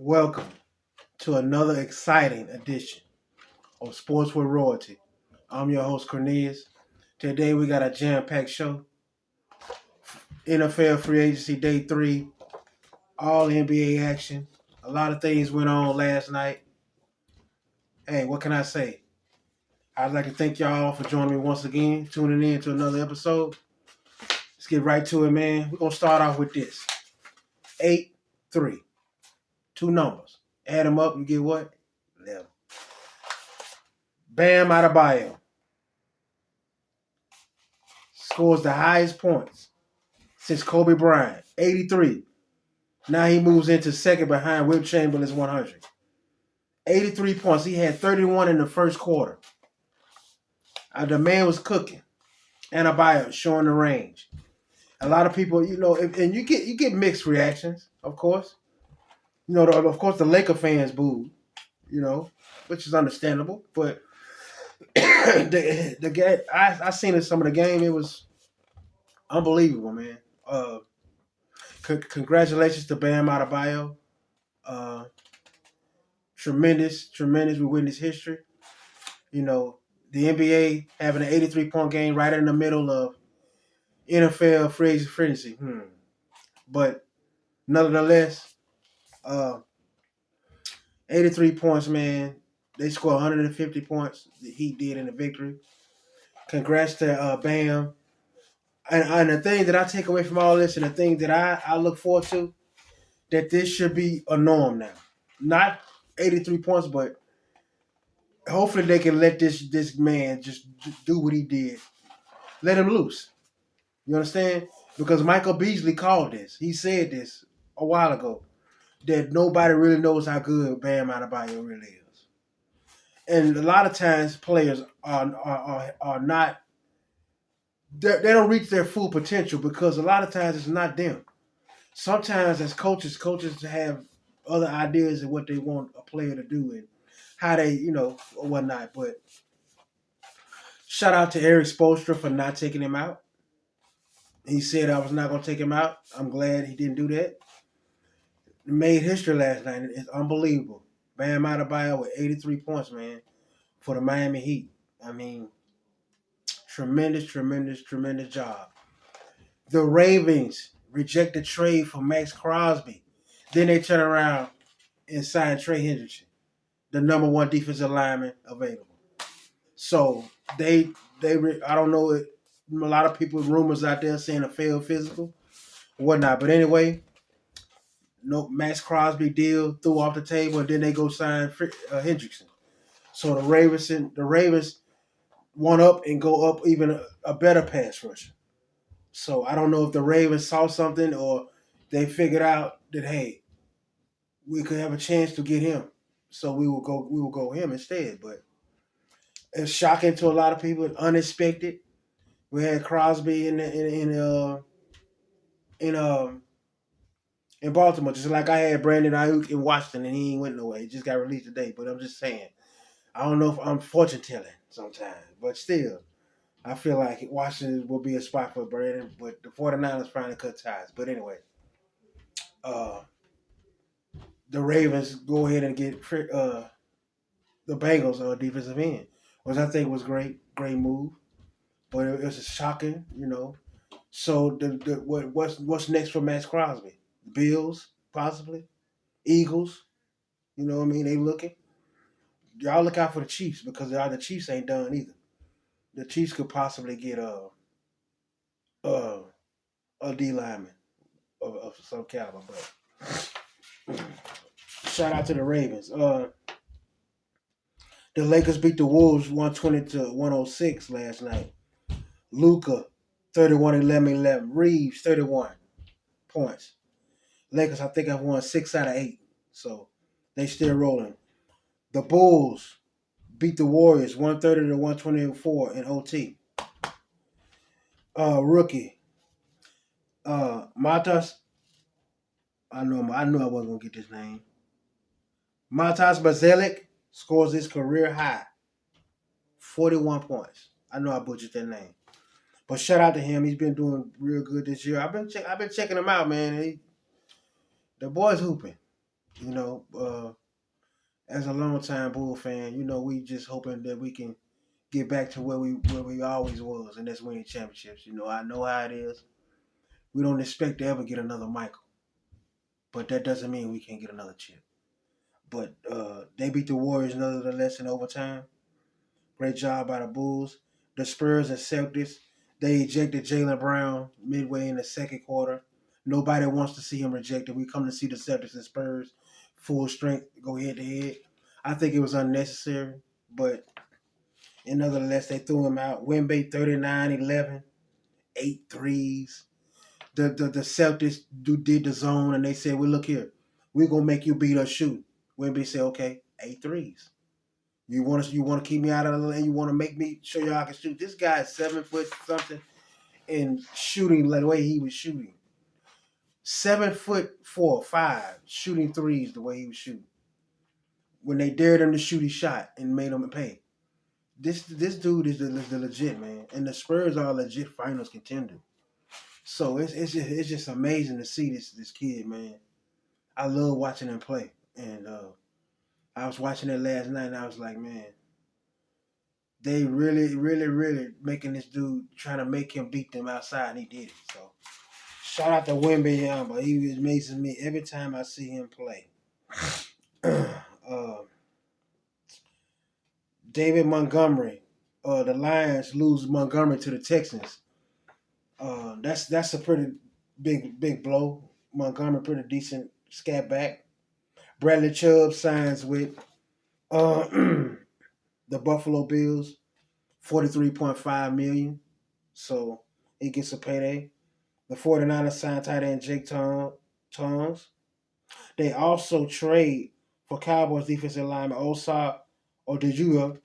Welcome to another exciting edition of Sports with Royalty. I'm your host, Cornelius. Today we got a jam-packed show. NFL free agency day 3, all NBA action. A lot of things went on last night. Hey, what can I say? I'd like to thank y'all for joining me once again, tuning in to another episode. Let's get right to it, man. We're going to start off with this. 8-3. Two numbers. Add them up, you get what? 11. Bam Adebayo scores the highest points since Kobe Bryant, 83. Now he moves into second behind Wilt Chamberlain's 100. 83 points. He had 31 in the first quarter. The man was cooking. Adebayo showing the range. A lot of people, and you get mixed reactions, of course. Of course, the Laker fans booed, which is understandable. But the game, I seen in some of the game. It was unbelievable, man. Congratulations to Bam Adebayo. Tremendous. We witnessed history. The NBA having an 83-point game right in the middle of NFL free agency. But nonetheless, 83 points, man. They scored 150 points. The Heat did in the victory. Congrats to Bam. And the thing that I take away from all this, and the thing that I look forward to, that this should be a norm now. Not 83 points, but hopefully they can let this man just do what he did. Let him loose. You understand? Because Michael Beasley called this. He said this a while ago, that nobody really knows how good Bam Adebayo really is. And a lot of times players are not, they don't reach their full potential because a lot of times it's not them. Sometimes as coaches have other ideas of what they want a player to do and how they, or whatnot. But shout out to Eric Spoelstra for not taking him out. He said I was not going to take him out. I'm glad he didn't do that. He made history last night. It's unbelievable. Bam Adebayo with 83 points, man, for the Miami Heat. I mean, tremendous job. The Ravens rejected trade for Max Crosby. Then they turn around and sign Trey Hendrickson, the number one defensive lineman available. So I don't know, a lot of people, rumors out there saying a failed physical, whatnot. But anyway, Max Crosby deal threw off the table, and then they go sign Hendrickson. So the Ravens want up and go up even a better pass rusher. So I don't know if the Ravens saw something or they figured out that, hey, we could have a chance to get him, so we will go him instead. But it's shocking to a lot of people, unexpected. We had Crosby in Baltimore, just like I had Brandon Ayuk in Washington, and he ain't went nowhere. He just got released today. But I'm just saying, I don't know if I'm fortune telling sometimes, but still, I feel like Washington will be a spot for Brandon, but the 49ers trying to cut ties. But anyway, the Ravens go ahead and get the Bengals defensive end, which I think was great move. But it was shocking, So what's next for Max Crosby? Bills, possibly. Eagles. You know what I mean? They looking. Y'all look out for the Chiefs because the Chiefs ain't done either. The Chiefs could possibly get a D lineman of some caliber. But shout out to the Ravens. The Lakers beat the Wolves 120-106 last night. Luka, 31, 11, 11. Reeves, 31 points. Lakers, I think, have won 6 out of 8. So they still rolling. The Bulls beat the Warriors 130-124 in OT. Rookie. Matas. I knew I wasn't gonna get this name. Matas Bazelik scores his career high. 41 points. I know I butchered that name. But shout out to him. He's been doing real good this year. I've been checking him out, man. The boy's hooping. You know, as a longtime Bull fan, you know, we just hoping that we can get back to where we always was, and that's winning championships. You know, I know how it is. We don't expect to ever get another Michael, but that doesn't mean we can't get another chip. But they beat the Warriors nonetheless in overtime. Great job by the Bulls. The Spurs and Celtics, they ejected Jaylen Brown midway in the second quarter. Nobody wants to see him rejected. We come to see the Celtics and Spurs full strength go head to head. I think it was unnecessary, but nonetheless, they threw him out. Wemby 39-11, 8 threes. The Celtics did the zone, and they said, well, look here. We're going to make you beat us shooting. Wemby said, okay, 8 threes. You want to keep me out of the lane. You want to make me show you how I can shoot. This guy is 7 foot something and shooting like the way he was shooting. 7'4", 5", shooting threes the way he was shooting. When they dared him to shoot, he shot and made him pay. This dude is the legit man, and the Spurs are a legit finals contender. So it's just amazing to see this kid, man. I love watching him play, and I was watching it last night, and I was like, man, they really, really, really making this dude trying to make him beat them outside, and he did it. So shout out to Wembanyama. He amazes me every time I see him play. David Montgomery. The Lions lose Montgomery to the Texans. That's a pretty big blow. Montgomery pretty decent scat back. Bradley Chubb signs with the Buffalo Bills, $43.5 million. So he gets a payday. The 49ers signed tight end Jake Tongs. They also trade for Cowboys defensive lineman Osa Odighizuwa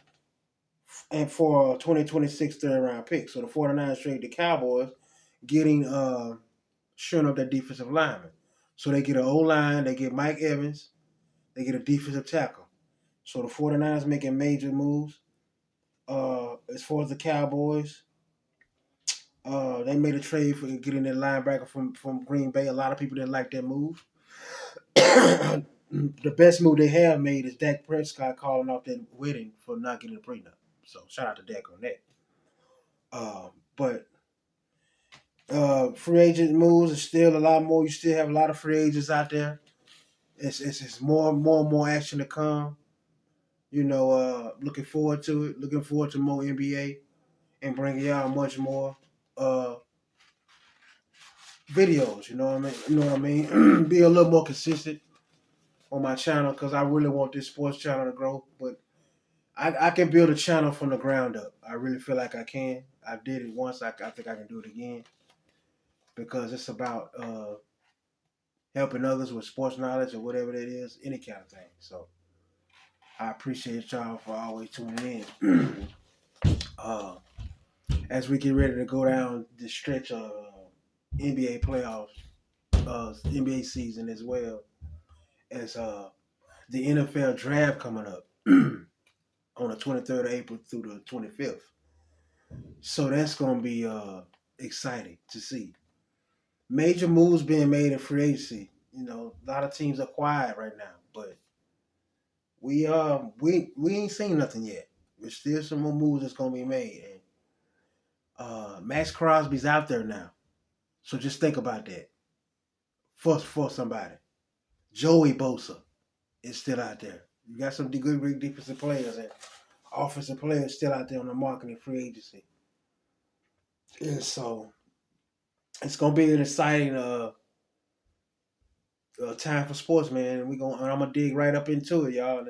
and for a 2026 third round pick. So the 49ers trade the Cowboys, getting shoring up their defensive lineman. So they get an O-line, they get Mike Evans, they get a defensive tackle. So the 49ers making major moves. As far as the Cowboys, they made a trade for getting their linebacker from Green Bay. A lot of people didn't like that move. The best move they have made is Dak Prescott calling off that wedding for not getting a prenup. So shout out to Dak on that. But free agent moves is still a lot more. You still have a lot of free agents out there. It's more and more action to come. You know, looking forward to it. Looking forward to more NBA and bringing y'all much more videos. You know what I mean? You know what I mean? Be a little more consistent on my channel because I really want this sports channel to grow. But I can build a channel from the ground up. I really feel like I can. I did it once. I think I can do it again because it's about helping others with sports knowledge or whatever that is, any kind of thing. So I appreciate y'all for always tuning in. As we get ready to go down the stretch of NBA playoffs, NBA season as well as the NFL draft coming up on the 23rd of April through the 25th. So that's going to be exciting to see. Major moves being made in free agency. You know, a lot of teams are quiet right now, but we ain't seen nothing yet. There's still some more moves that's gonna be made, and Max Crosby's out there now. So just think about that. For somebody, Joey Bosa is still out there. You got some good defensive players and offensive players still out there on the market in free agency, and so it's gonna be an exciting time for sports, man. And I'm gonna dig right up into it, y'all,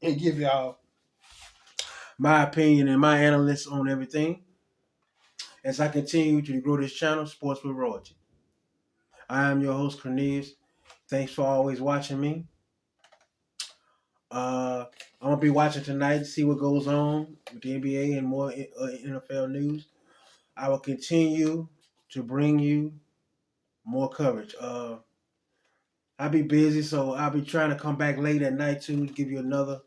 and give y'all my opinion and my analysis on everything as I continue to grow this channel, Sports with Royalty. I am your host, Cornelius. Thanks for always watching me. I'm gonna be watching tonight to see what goes on with the NBA and more NFL news. I will continue to bring you more coverage. I'll be busy, so I'll be trying to come back late at night too to give you another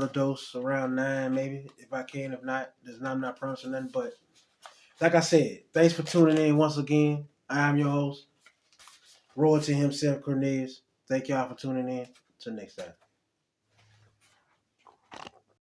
dose around 9 maybe if I can. If not, I'm not promising nothing. But like I said, thanks for tuning in once again. I am your host, Royalty himself, Cornelius. Thank y'all for tuning in. Till next time.